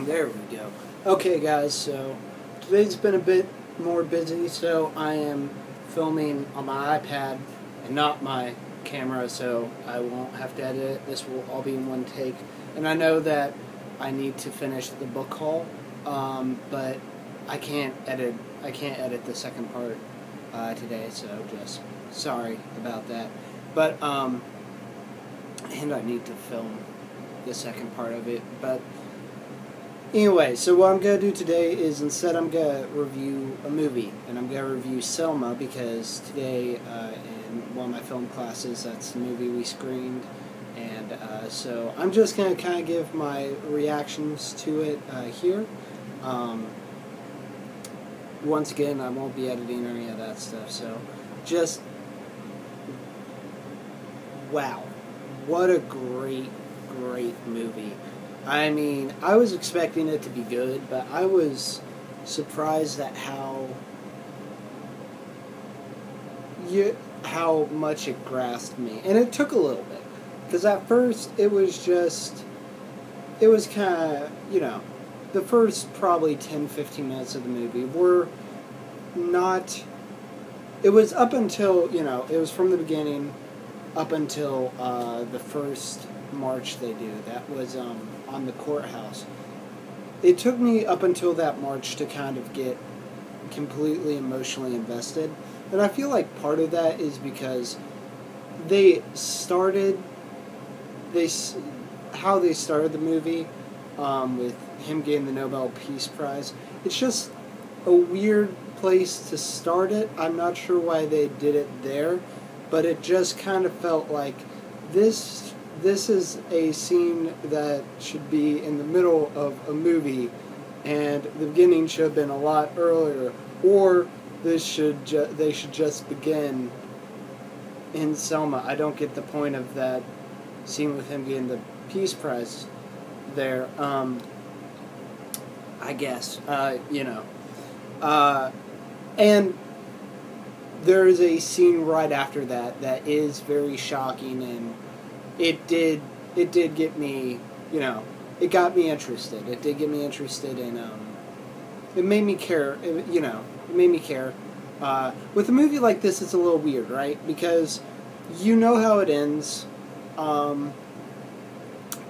There we go. Okay, guys, so today's been a bit more busy, so I am filming on my iPad and not my camera, so I won't have to edit it. This will all be in one take. And I know that I need to finish the book haul, but I can't edit the second part today, so just sorry about that. But and I need to film the second part of it, but anyway, so what I'm going to do today is instead I'm going to review a movie, and I'm going to review Selma because today in one of my film classes, that's the movie we screened, and so I'm just going to kind of give my reactions to it here. Once again, I won't be editing or any of that stuff, so just, wow, what a great movie. I mean, I was expecting it to be good, but I was surprised at how much it grasped me. And it took a little bit. Because at first, it was kind of, the first probably 10-15 minutes of the movie were not, it was up until, it was from the beginning up until the first march they do. That was on the courthouse. It took me up until that march to kind of get completely emotionally invested, and I feel like part of that is because how they started the movie with him getting the Nobel Peace Prize. It's just a weird place to start it. I'm not sure why they did it there, but it just kind of felt like this is a scene that should be in the middle of a movie, and the beginning should have been a lot earlier, or they should just begin in Selma. I don't get the point of that scene with him getting the Peace Prize there. I guess and there is a scene right after that is very shocking, and it did get me, it got me interested. It did get me interested in, it made me care, it made me care. With a movie like this, it's a little weird, right? Because you know how it ends, and,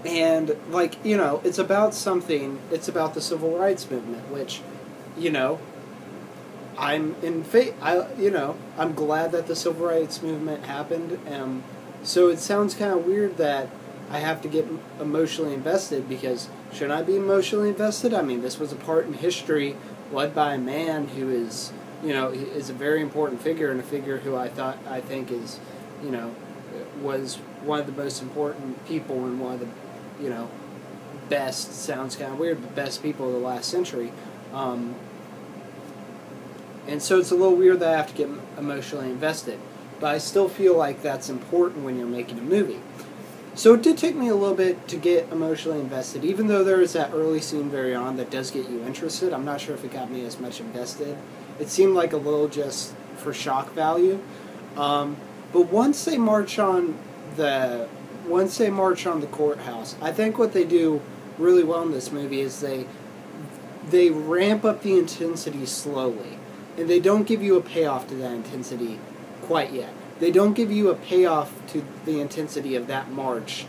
it's about something, it's about the Civil Rights Movement, which, I'm I'm glad that the Civil Rights Movement happened. So it sounds kind of weird that I have to get emotionally invested, because shouldn't I be emotionally invested? I mean, this was a part in history led by a man who is, is a very important figure, and a figure who I think is, was one of the most important people, and one of the, best, sounds kind of weird, but best people of the last century. And so it's a little weird that I have to get emotionally invested. But I still feel like that's important when you're making a movie. So it did take me a little bit to get emotionally invested, even though there is that early scene very on that does get you interested. I'm not sure if it got me as much invested. It seemed like a little just for shock value. But once they march on the courthouse, I think what they do really well in this movie is they ramp up the intensity slowly. And they don't give you a payoff to that intensity quite yet. They don't give you a payoff to the intensity of that march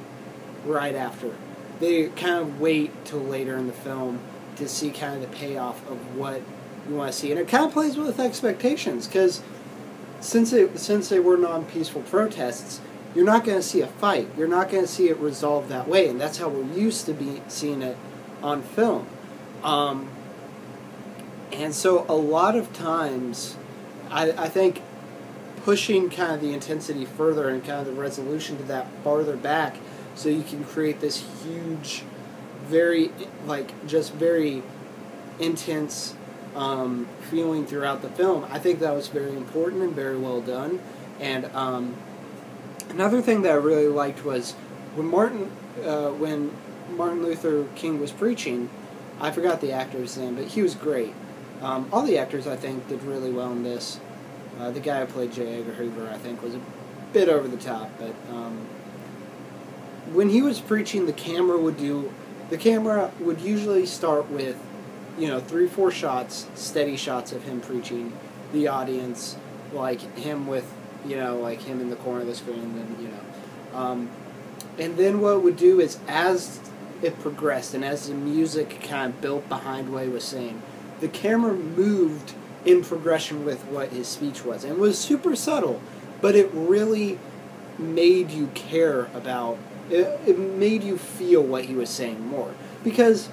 right after. They kind of wait till later in the film to see kind of the payoff of what you want to see. And it kind of plays with expectations, because since they were non-peaceful protests, you're not going to see a fight. You're not going to see it resolved that way, and that's how we're used to seeing it on film. And so a lot of times, I think pushing kind of the intensity further and kind of the resolution to that farther back, so you can create this huge, very intense feeling throughout the film. I think that was very important and very well done. And another thing that I really liked was when Martin Luther King was preaching. I forgot the actor's name, but he was great. All the actors, I think, did really well in this. The guy who played J. Edgar Hoover, I think, was a bit over the top, but when he was preaching, the camera would do the camera would usually start with, 3-4 shots, steady shots of him preaching, the audience, like him with, like him in the corner of the screen, and then what it would do is, as it progressed and as the music kind of built behind what he was saying, the camera moved in progression with what his speech was. And it was super subtle, but it really made you care about it. It made you feel what he was saying more. Because,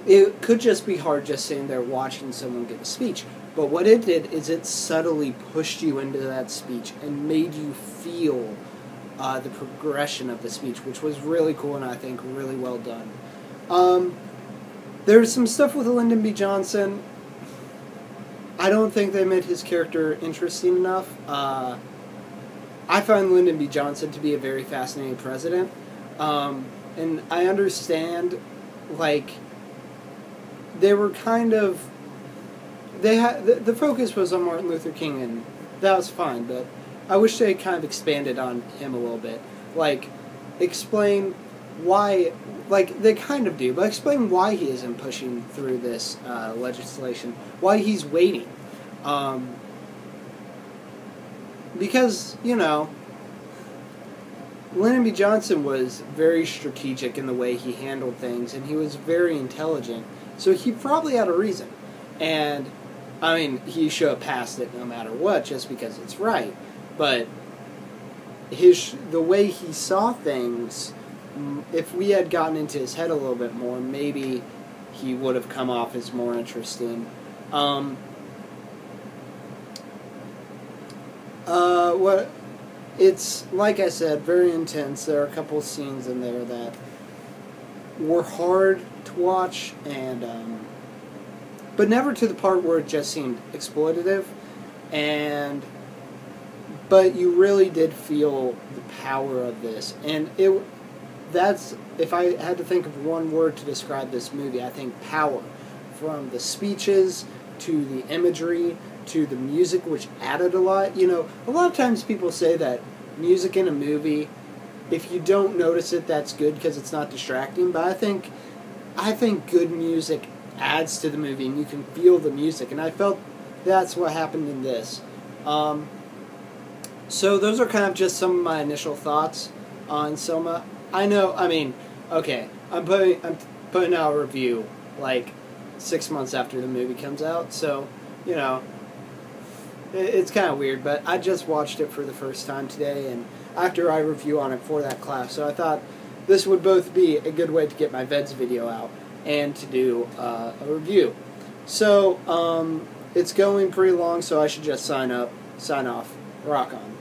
it could just be hard just sitting there watching someone give a speech. But what it did is it subtly pushed you into that speech and made you feel the progression of the speech, which was really cool and I think really well done. There's some stuff with Lyndon B. Johnson. I don't think they made his character interesting enough. I find Lyndon B. Johnson to be a very fascinating president. And I understand, like, they were kind of... They had the focus was on Martin Luther King, and that was fine, but I wish they kind of expanded on him a little bit. Like, explain why, like, they kind of do, but explain why he isn't pushing through this legislation, why he's waiting. Because, Lyndon B. Johnson was very strategic in the way he handled things, and he was very intelligent, so he probably had a reason. And, I mean, he should have passed it no matter what, just because it's right. But the way he saw things, if we had gotten into his head a little bit more, maybe he would have come off as more interesting. It's, like I said, very intense. There are a couple of scenes in there that were hard to watch, and but never to the part where it just seemed exploitative, but you really did feel the power of this, and that's, if I had to think of one word to describe this movie, I think power. From the speeches, to the imagery, to the music, which added a lot. A lot of times people say that music in a movie, if you don't notice it, that's good because it's not distracting, but I think good music adds to the movie, and you can feel the music, and I felt that's what happened in this. So those are kind of just some of my initial thoughts on Selma. I'm putting out a review like 6 months after the movie comes out, so it's kind of weird, but I just watched it for the first time today, and after I review on it for that class, so I thought this would both be a good way to get my VEDS video out and to do a review. So it's going pretty long, so I should just sign off. Rock on.